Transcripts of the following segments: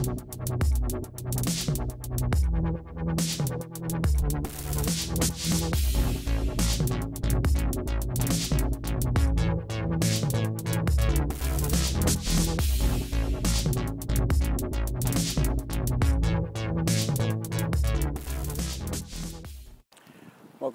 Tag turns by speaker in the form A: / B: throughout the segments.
A: Welcome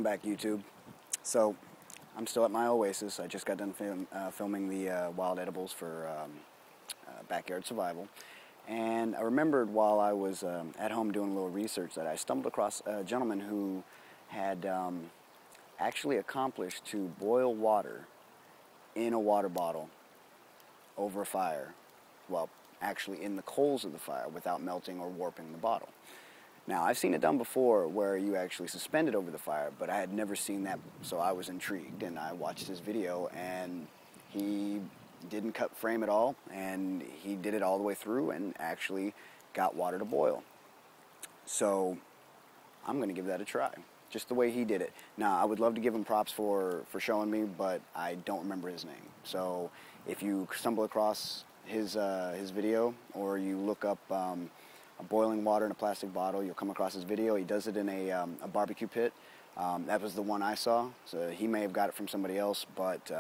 A: back, YouTube. So, I'm still at my oasis. I just got done filming the wild edibles for Backyard Survival. And I remembered while I was at home doing a little research that I stumbled across a gentleman who had actually accomplished to boil water in a water bottle over a fire. Well, actually in the coals of the fire without melting or warping the bottle. Now, I've seen it done before where you actually suspend it over the fire, but I had never seen that, so I was intrigued, and I watched his video, and he didn't cut frame at all, and he did it all the way through and actually got water to boil. So, I'm going to give that a try, just the way he did it. Now, I would love to give him props for showing me, but I don't remember his name. So, if you stumble across his video, or you look up boiling water in a plastic bottle, you'll come across his video. He does it in a barbecue pit. That was the one I saw, so he may have got it from somebody else, but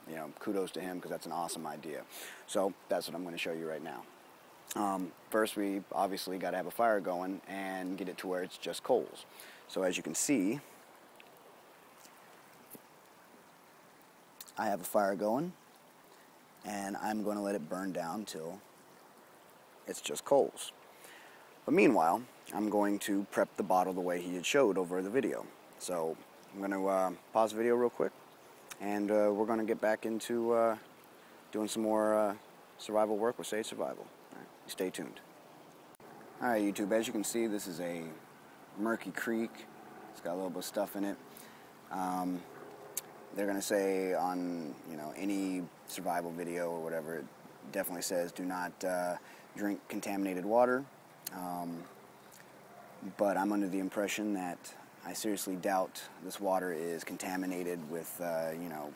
A: you know, kudos to him because that's an awesome idea. So that's what I'm going to show you right now. First, we obviously got to have a fire going and get it to where it's just coals. So as you can see, I have a fire going, and I'm going to let it burn down till it's just coals. But meanwhile, I'm going to prep the bottle the way he had showed over the video. So I'm going to pause the video real quick, and we're going to get back into doing some more survival work with Sagesurvival. All right, stay tuned. All right, YouTube, as you can see, this is a murky creek. It's got a little bit of stuff in it. They're going to say on, you know, any survival video or whatever, it definitely says do not drink contaminated water. But I'm under the impression that I seriously doubt this water is contaminated with, you know,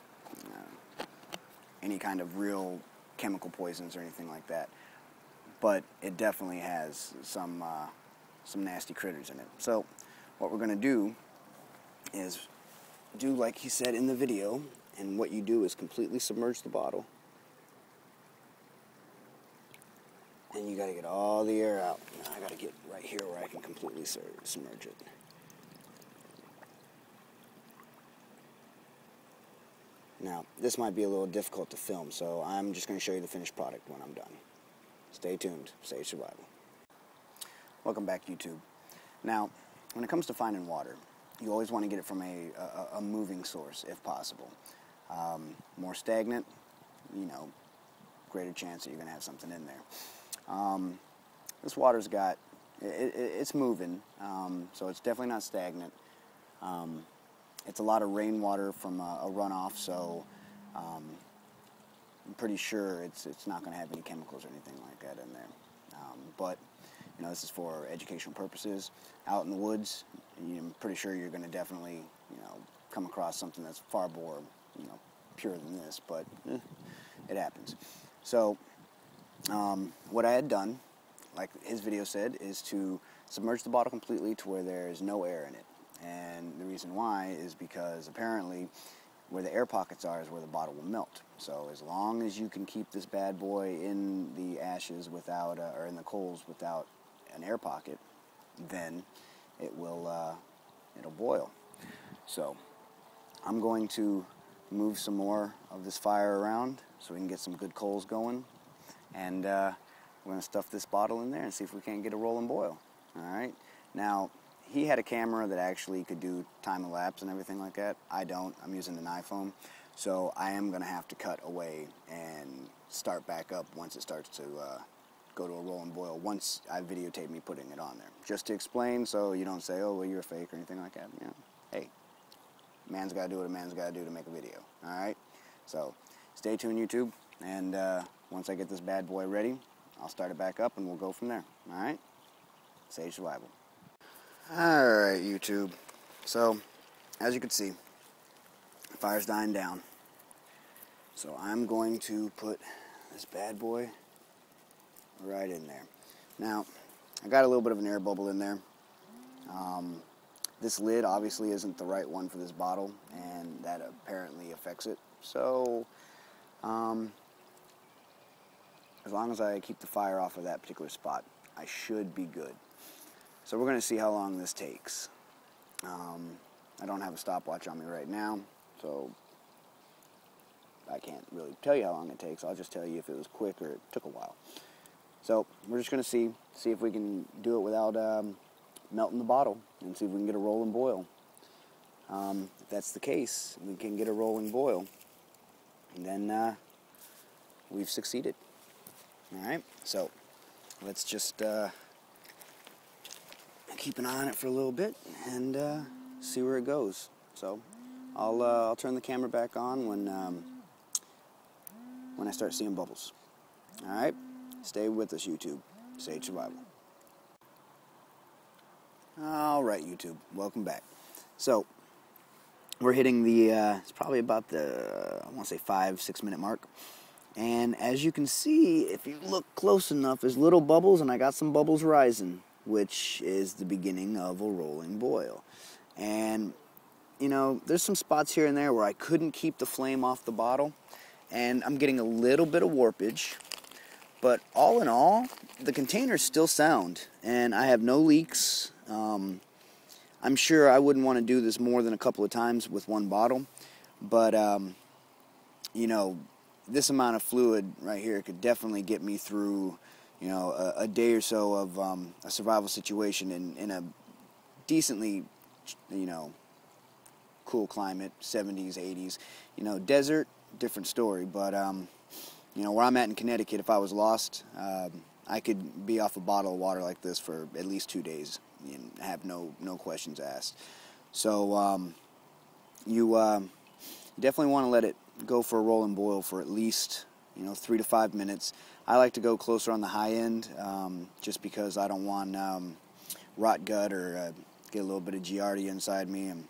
A: any kind of real chemical poisons or anything like that. But it definitely has some nasty critters in it. So what we're going to do is do like he said in the video, and what you do is completely submerge the bottle. And you got to get all the air out. Now I got to get right here where I can completely submerge it. Now, this might be a little difficult to film, so I'm just going to show you the finished product when I'm done. Stay tuned. Sagesurvival. Welcome back, YouTube. Now, when it comes to finding water, you always want to get it from a moving source, if possible. More stagnant, you know, greater chance that you're going to have something in there. This water's got, it's moving, so it's definitely not stagnant. It's a lot of rainwater from a runoff, so I'm pretty sure it's not going to have any chemicals or anything like that in there. But, you know, this is for educational purposes. Out in the woods, I'm pretty sure you're going to definitely, you know, come across something that's far more, you know, pure than this, but it happens. So, what I had done, like his video said, is to submerge the bottle completely to where there's no air in it. And the reason why is because apparently where the air pockets are is where the bottle will melt. So as long as you can keep this bad boy in the ashes without, or in the coals without an air pocket, then it will, it'll boil. So I'm going to move some more of this fire around so we can get some good coals going. And we're going to stuff this bottle in there and see if we can't get a rolling boil. All right. Now, he had a camera that actually could do time-lapse and everything like that. I don't. I'm using an iPhone. So I am going to have to cut away and start back up once it starts to go to a rolling boil, once I videotape me putting it on there. Just to explain so you don't say, oh, well, you're a fake or anything like that. You know, hey, man's got to do what a man's got to do to make a video. All right? So stay tuned, YouTube. And once I get this bad boy ready, I'll start it back up and we'll go from there. All right? Sagesurvival. All right, YouTube. So, as you can see, the fire's dying down. So I'm going to put this bad boy right in there. Now, I got a little bit of an air bubble in there. This lid obviously isn't the right one for this bottle, and that apparently affects it. So, as long as I keep the fire off of that particular spot, I should be good. So we're going to see how long this takes. I don't have a stopwatch on me right now, so I can't really tell you how long it takes. I'll just tell you if it was quick or it took a while. So we're just going to see if we can do it without melting the bottle, and see if we can get a rolling boil. If that's the case, we can get a rolling boil, and then we've succeeded. Alright, so let's just keep an eye on it for a little bit and see where it goes. So I'll turn the camera back on when I start seeing bubbles. Alright, stay with us, YouTube. Sage Survival. Alright, YouTube, welcome back. So we're hitting the it's probably about the, I want to say 5-6 minute mark. And as you can see, if you look close enough, there's little bubbles, and I got some bubbles rising, which is the beginning of a rolling boil. And, you know, there's some spots here and there where I couldn't keep the flame off the bottle, and I'm getting a little bit of warpage. But all in all, the container's still sound, and I have no leaks. I'm sure I wouldn't want to do this more than a couple of times with one bottle, but, you know, this amount of fluid right here could definitely get me through, you know, a day or so of a survival situation in a decently, you know, cool climate, 70s, 80s. You know, desert, different story, but, you know, where I'm at in Connecticut, if I was lost, I could be off a bottle of water like this for at least 2 days and have no questions asked. So, you definitely want to let it go for a rolling boil for at least, you know, 3 to 5 minutes. I like to go closer on the high end, just because I don't want rot gut or get a little bit of Giardia inside me, and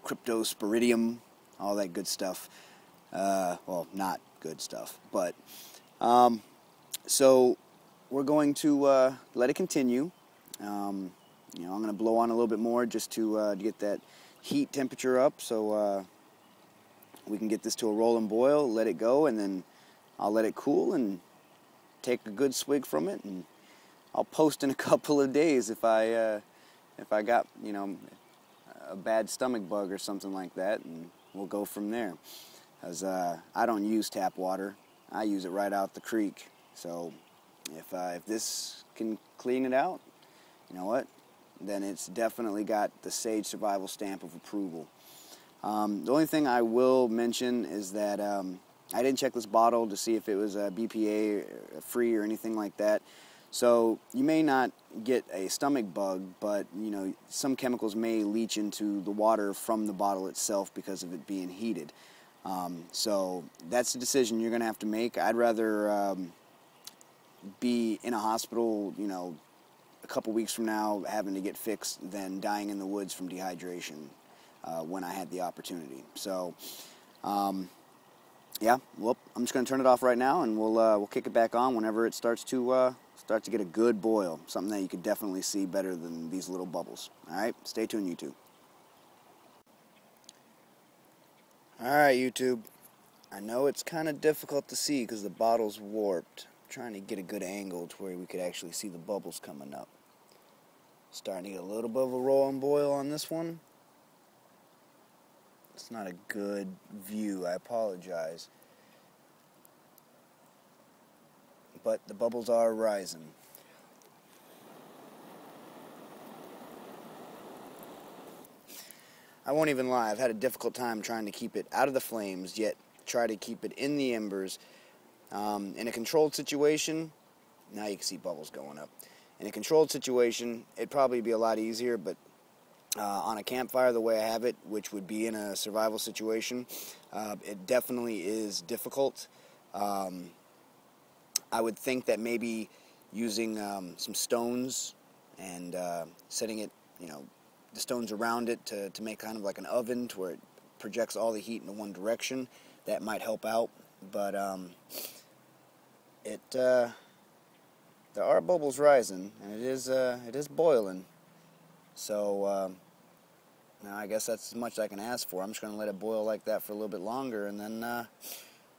A: cryptosporidium, all that good stuff. Well, not good stuff, but so we're going to let it continue. You know, I'm going to blow on a little bit more just to get that heat temperature up, so we can get this to a rolling boil, let it go, and then I'll let it cool and take a good swig from it, and I'll post in a couple of days if I got, you know, a bad stomach bug or something like that, and we'll go from there. Because I don't use tap water, I use it right out the creek. So if this can clean it out, you know what? Then it's definitely got the Sagesurvival stamp of approval. The only thing I will mention is that I didn't check this bottle to see if it was BPA free or anything like that. So you may not get a stomach bug, but you know, some chemicals may leach into the water from the bottle itself because of it being heated. So that's a decision you're going to have to make. I'd rather be in a hospital, you know, a couple weeks from now having to get fixed than dying in the woods from dehydration when I had the opportunity. So, yeah, well, I'm just going to turn it off right now, and we'll kick it back on whenever it starts to get a good boil, something that you could definitely see better than these little bubbles. All right, stay tuned, YouTube. All right, YouTube. I know it's kind of difficult to see because the bottle's warped. I'm trying to get a good angle to where we could actually see the bubbles coming up. Starting to get a little bit of a rolling boil on this one. It's not a good view, I apologize. But the bubbles are rising. I won't even lie, I've had a difficult time trying to keep it out of the flames, yet try to keep it in the embers. In a controlled situation, now you can see bubbles going up. In a controlled situation, it'd probably be a lot easier, but on a campfire the way I have it, which would be in a survival situation, it definitely is difficult. I would think that maybe using some stones and setting it, you know, the stones around it to make kind of like an oven to where it projects all the heat in one direction, that might help out. But the there are bubbles rising, and it is boiling. So now I guess that's as much as I can ask for. I'm just going to let it boil like that for a little bit longer, and then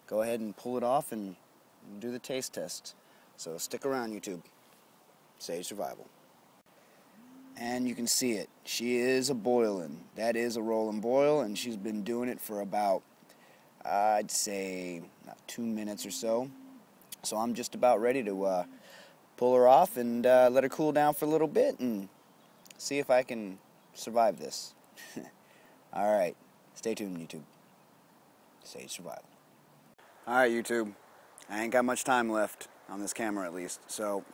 A: go ahead and pull it off and do the taste test. So stick around, YouTube. Sagesurvival. And you can see it. She is a boiling. That is a rolling boil, and she's been doing it for about, I'd say, about 2 minutes or so. So I'm just about ready to pull her off and let her cool down for a little bit and see if I can survive this. Alright, stay tuned, YouTube. Sagesurvival. Alright, YouTube. I ain't got much time left on this camera, at least. So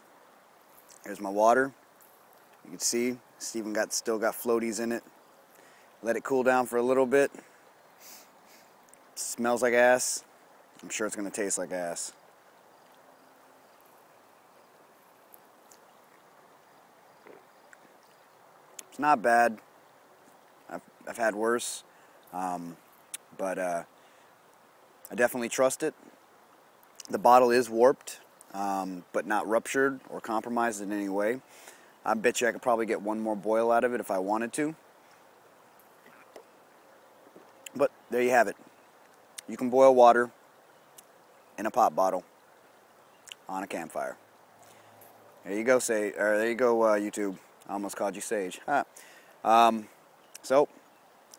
A: here's my water. You can see it's even still got floaties in it. Let it cool down for a little bit. Smells like ass. I'm sure it's going to taste like ass. It's not bad. I've had worse, but I definitely trust it. The bottle is warped, but not ruptured or compromised in any way. I bet you I could probably get one more boil out of it if I wanted to. But there you have it. You can boil water in a pop bottle on a campfire. There you go, YouTube. I almost called you Sage. So,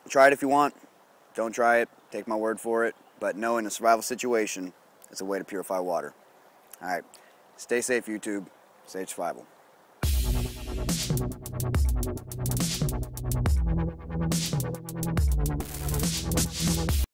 A: try it if you want. Don't try it. Take my word for it. But know in a survival situation, it's a way to purify water. Alright. Stay safe, YouTube. Sagesurvival.